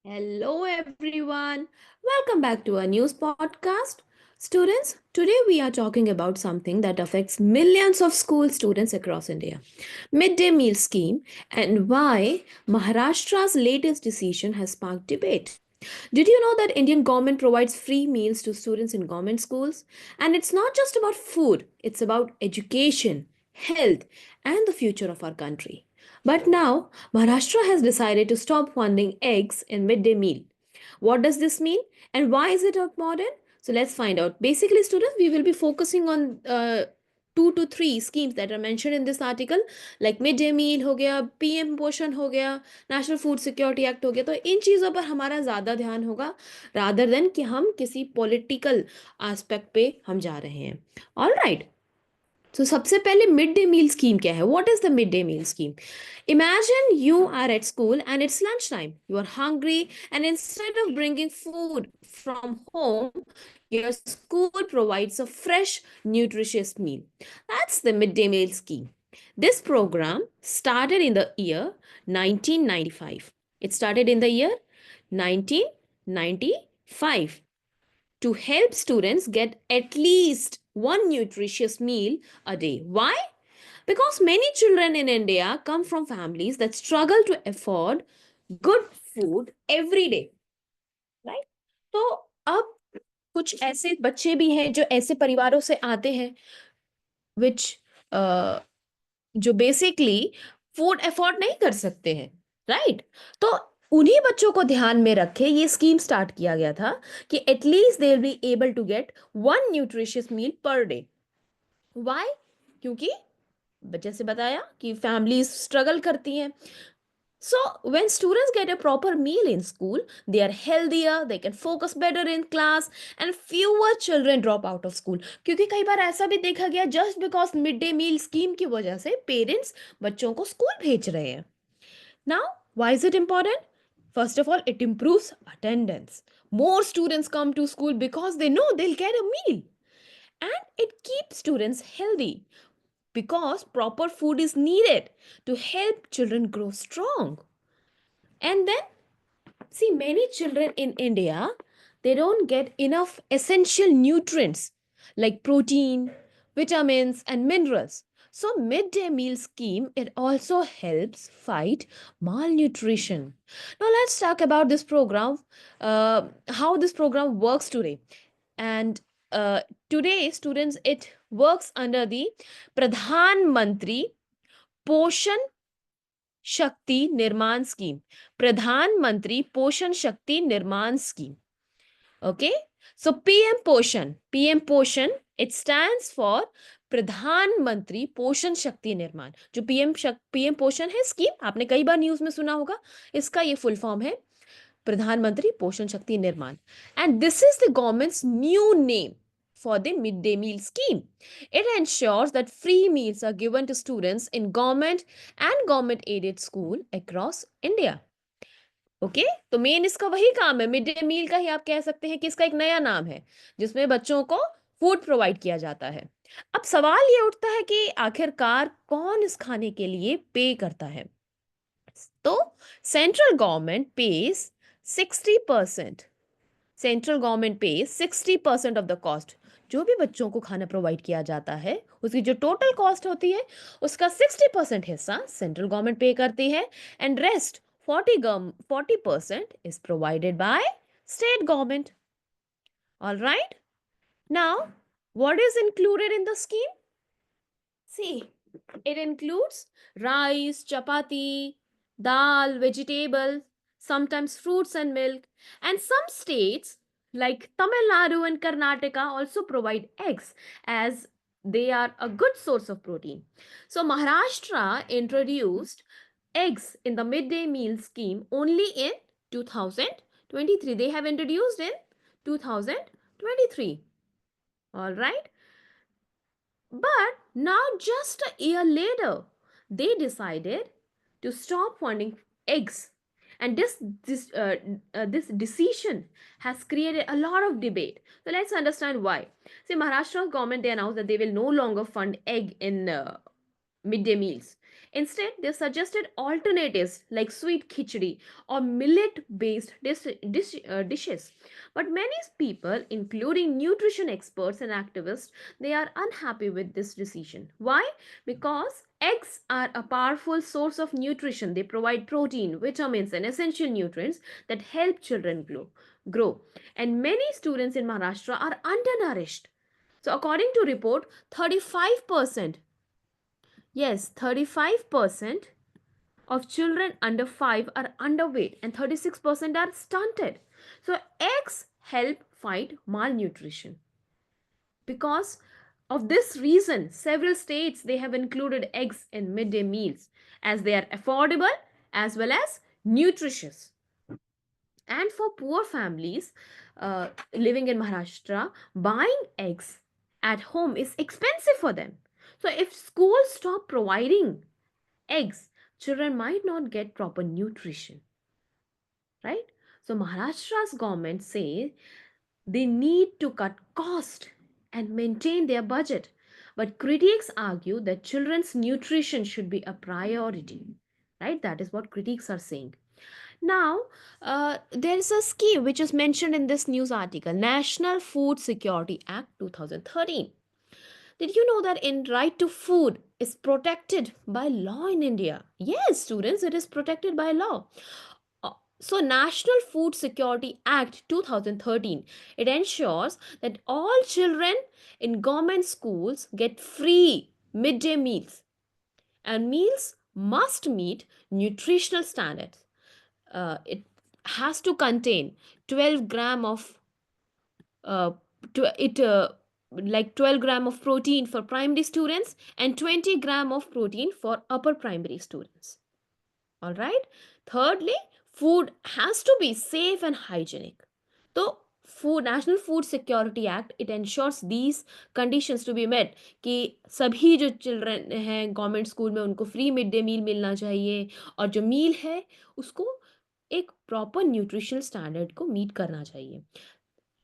Hello, everyone. Welcome back to our news podcast. Students, today we are talking about something that affects millions of school students across India, midday meal scheme, and why Maharashtra's latest decision has sparked debate. Did you know that Indian government provides free meals to students in government schools? And it's not just about food, it's about education, health, and the future of our country. But now, Maharashtra has decided to stop funding eggs in midday meal. What does this mean and why is it outmodern? So let's find out. Basically, students, we will be focusing on 2 to 3 schemes that are mentioned in this article, like midday meal हो गया, PM पोषण हो गया, national food security act हो गया. तो इन चीज़ों पर हमारा ज़्यादा ध्यान होगा रादर देन कि हम किसी पॉलिटिकल एस्पेक्ट पे हम जा रहे हैं. All right. तो सबसे पहले मिड डे मील स्कीम क्या है? What is the mid day meal scheme? Imagine you are at school and it's lunchtime. You are hungry, and instead of bringing food from home, your school provides a fresh, nutritious meal. That's the midday meal scheme. This program started in the year 1995. It started in the year 1995 to help students get at least one nutritious meal a day. Why? Because many children in India come from families that struggle to afford good food every day, right? तो अब कुछ ऐसे बच्चे भी हैं जो ऐसे परिवारों से आते हैं which जो बेसिकली फूड अफोर्ड नहीं कर सकते हैं, राइट? तो उन्हीं बच्चों को ध्यान में रखे ये स्कीम स्टार्ट किया गया था कि at least they will be able to get one nutritious meal per day. Why? क्योंकि जैसे बताया कि फैमिलीज स्ट्रगल करती हैं. So, when students get a proper meal in school, they are healthier, they can focus better in class, and fewer children drop out of school. क्योंकि कई बार ऐसा भी देखा गया just because mid day meal scheme की वजह से parents बच्चों को स्कूल भेज रहे हैं. Now, why is it important? First of all, it improves attendance. More students come to school because they know they'll get a meal. And it keeps students healthy because proper food is needed to help children grow strong. And then, see, many children in India, they don't get enough essential nutrients like protein, vitamins, and minerals. So, midday meal scheme, it also helps fight malnutrition. Now, let's talk about this program, how this program works today. And today, students, it works under the Pradhan Mantri Poshan शक्ति निर्माण scheme. प्रधानमंत्री पोषण शक्ति निर्माण scheme. Okay, so pm पोषण, it stands for प्रधानमंत्री पोषण शक्ति निर्माण. जो पीएम पोषण है स्कीम, आपने कई बार न्यूज में सुना होगा. इसका ये फुल फॉर्म है प्रधानमंत्री पोषण शक्ति निर्माण. And this is the governments new name for the midday meal scheme. It ensures that free meals are given to students in government and government aided school across India. Okay, तो main इसका वही काम है. Mid day मील का ही आप कह सकते हैं कि इसका एक नया नाम है जिसमें बच्चों को फूड प्रोवाइड किया जाता है. अब सवाल ये उठता है कि आखिरकार कौन इस खाने के लिए पे करता है? तो central government page 60%. Central government पे 60% ऑफ द कॉस्ट. जो भी बच्चों को खाना प्रोवाइड किया जाता है उसकी जो टोटल कॉस्ट होती है उसका 60% हिस्सा सेंट्रल गवर्नमेंट पे करती है. And rest 40% is provided by state government. All right. Now what is included in the scheme? See, it includes rice, chapati, dal, vegetable, sometimes fruits and milk. And some states like Tamil Nadu and Karnataka also provide eggs as they are a good source of protein. So Maharashtra introduced eggs in the midday meal scheme only in 2023. They have introduced in 2023. All right. But now, just a year later, they decided to stop funding eggs. And this decision has created a lot of debate. So let's understand why. See, Maharashtra government, they announced that they will no longer fund egg in midday meals. Instead, they suggested alternatives like sweet khichdi or millet based dishes. But many people, including nutrition experts and activists, they are unhappy with this decision. Why? Because eggs are a powerful source of nutrition. They provide protein, vitamins, and essential nutrients that help children grow. And many students in Maharashtra are undernourished. So, according to report, 35%, yes, 35% of children under 5 are underweight and 36% are stunted. So, eggs help fight malnutrition. Because of this reason, several states they have included eggs in midday meals as they are affordable as well as nutritious. And for poor families living in Maharashtra, buying eggs at home is expensive for them. So if schools stop providing eggs, children might not get proper nutrition, right? So Maharashtra's government say they need to cut cost and maintain their budget. But critics argue that children's nutrition should be a priority, right? That is what critics are saying. Now, there is a scheme which is mentioned in this news article, National Food Security Act 2013. Did you know that in right to food is protected by law in India? Yes, students, it is protected by law. So, National Food Security Act 2013, it ensures that all children in government schools get free midday meals, and meals must meet nutritional standards. It has to contain 12 gram of uh, it like 12 gram of protein for primary students and 20 gram of protein for upper primary students. All right. Thirdly, food has to be safe and hygienic. So, food national food security act it ensures these conditions to be met कि सभी जो children हैं government school में उनको free mid day मील मिलना चाहिए और जो मील है उसको एक प्रॉपर न्यूट्रिशनल स्टैंडर्ड को मीट करना चाहिए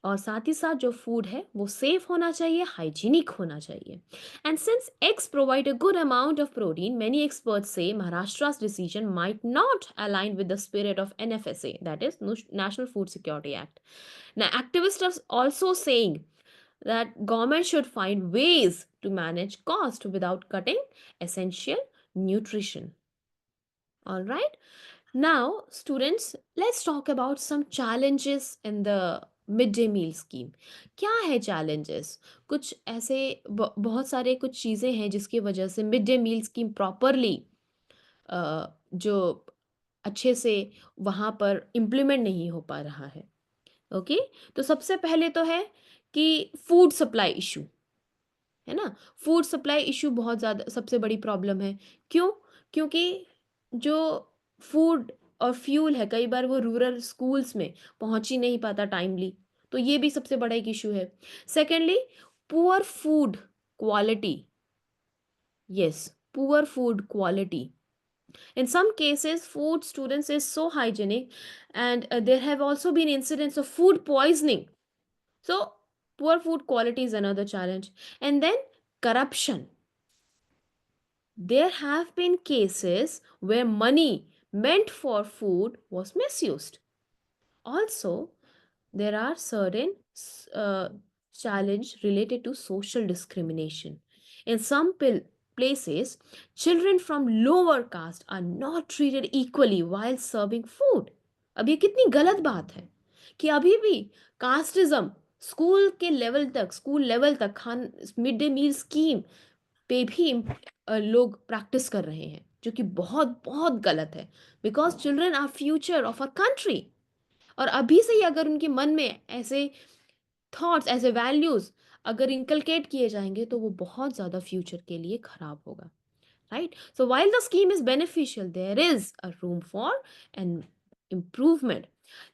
और साथ ही साथ जो फूड है वो सेफ होना चाहिए हाइजीनिक होना चाहिए and since eggs provide a good amount of protein many experts से महाराष्ट्र's decision might not align with the spirit of NFSA, that is National Food Security Act. Now activists are also saying that government should find ways to manage cost without cutting essential nutrition. All right. Now, students, let's talk about some challenges in the mid day meal scheme. क्या है challenges? कुछ ऐसे बहुत सारे कुछ चीज़ें हैं जिसकी वजह से mid day meal scheme properly जो अच्छे से वहाँ पर इम्प्लीमेंट नहीं हो पा रहा है. ओके, तो सबसे पहले तो है कि फूड सप्लाई इशू, है ना? फूड सप्लाई इशू बहुत ज़्यादा सबसे बड़ी प्रॉब्लम है. क्यों? क्योंकि जो फूड और फ्यूल है कई बार वो रूरल स्कूल्स में पहुंच ही नहीं पाता टाइमली, तो ये भी सबसे बड़ा एक इशू है. Secondly, poor food quality. Yes, poor food quality. In some cases, food students is so hygienic, and there have also been incidents of food poisoning. So, poor food quality is another challenge. And then corruption. There have been cases where money meant for food was misused. Also, there are certain uh, challenge related to social discrimination. In some places, children from lower caste are not treated equally while serving food. अब ये कितनी गलत बात है कि अभी भी casteism school level तक खान मिड डे मील स्कीम पे भी लोग प्रैक्टिस कर रहे हैं जो कि बहुत बहुत गलत है because children are future of our country. और अभी से ही अगर उनके मन में ऐसे थॉट्स ऐसे वैल्यूज अगर इंकलकेट किए जाएंगे तो वो बहुत ज़्यादा फ्यूचर के लिए खराब होगा. Right, so while the scheme is beneficial there is a room for an improvement.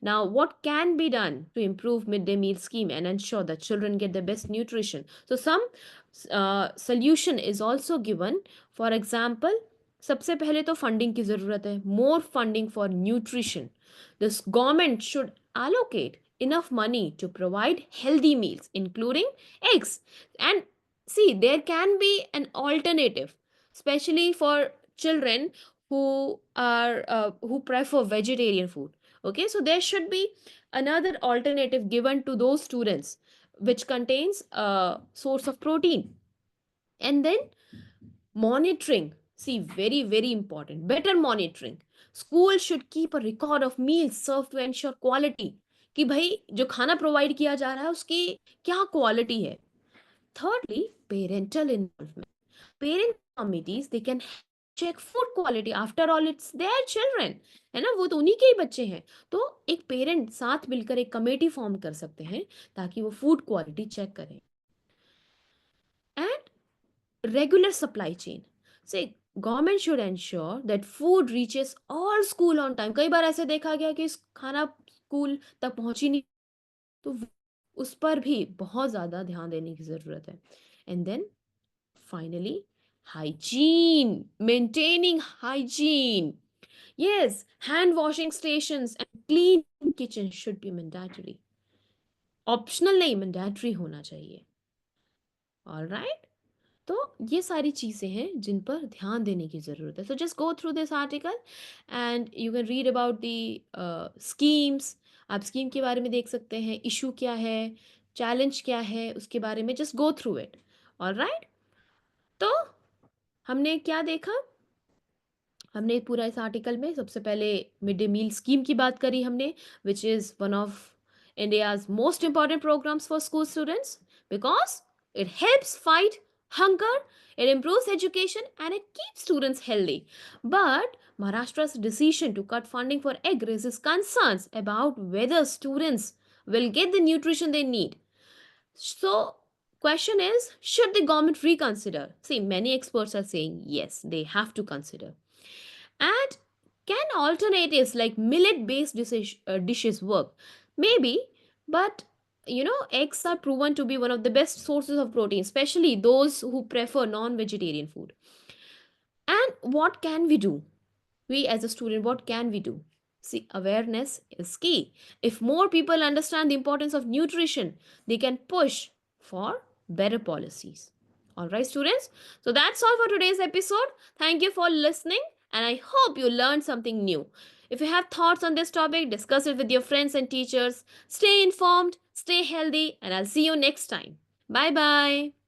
Now what can be done to improve midday meal scheme and ensure that children get the best nutrition? So some solution is also given. For example, सबसे पहले तो funding की ज़रूरत है. More funding for nutrition. This government should allocate enough money to provide healthy meals including eggs. And see, there can be an alternative especially for children who prefer vegetarian food. Okay, so there should be another alternative given to those students which contains a source of protein. And then monitoring, see, very very important, better monitoring. School should keep a record of meals served to ensure quality, कि भाई जो खाना provide किया जा रहा है उसकी क्या क्वालिटी है. Thirdly, parental involvement. Parent committees, they can check food quality. After all, it's their children, है ना, वो तो उन्हीं के ही बच्चे हैं. तो एक पेरेंट साथ मिलकर एक कमेटी फॉर्म कर सकते हैं ताकि वो फूड क्वालिटी चेक करें. And regular supply chain. Say, government should ensure that food reaches all school on time. कई बार ऐसे देखा गया कि खाना स्कूल तक पहुंच ही नहीं, तो उस पर भी बहुत ज़्यादा ध्यान देने की ज़रूरत है. And then finally, hygiene, maintaining hygiene. Yes, hand washing stations and clean kitchen should be mandatory. Optional नहीं, mandatory होना चाहिए. All right? तो ये सारी चीज़ें हैं जिन पर ध्यान देने की ज़रूरत है. So just go through this article and you can read about the schemes. आप स्कीम के बारे में देख सकते हैं, इशू क्या है, चैलेंज क्या है, उसके बारे में just go through it. Alright, तो हमने क्या देखा? हमने पूरा इस आर्टिकल में सबसे पहले मिड डे मील स्कीम की बात करी हमने, which is one of India's most important programmes for school students because it helps fight hunger, it improves education, and it keeps students healthy. But Maharashtra's decision to cut funding for egg raises concerns about whether students will get the nutrition they need. So, question is, should the government reconsider? See, many experts are saying yes, they have to consider. And can alternatives like millet based dishes work? Maybe, but eggs are proven to be one of the best sources of protein, especially those who prefer non vegetarian food. And what can we do? We as a student, what can we do? See, awareness is key. If more people understand the importance of nutrition, they can push for better policies. All right, students. So that's all for today's episode. Thank you for listening, and I hope you learned something new. If you have thoughts on this topic, discuss it with your friends and teachers. Stay informed, stay healthy, and I'll see you next time. Bye bye.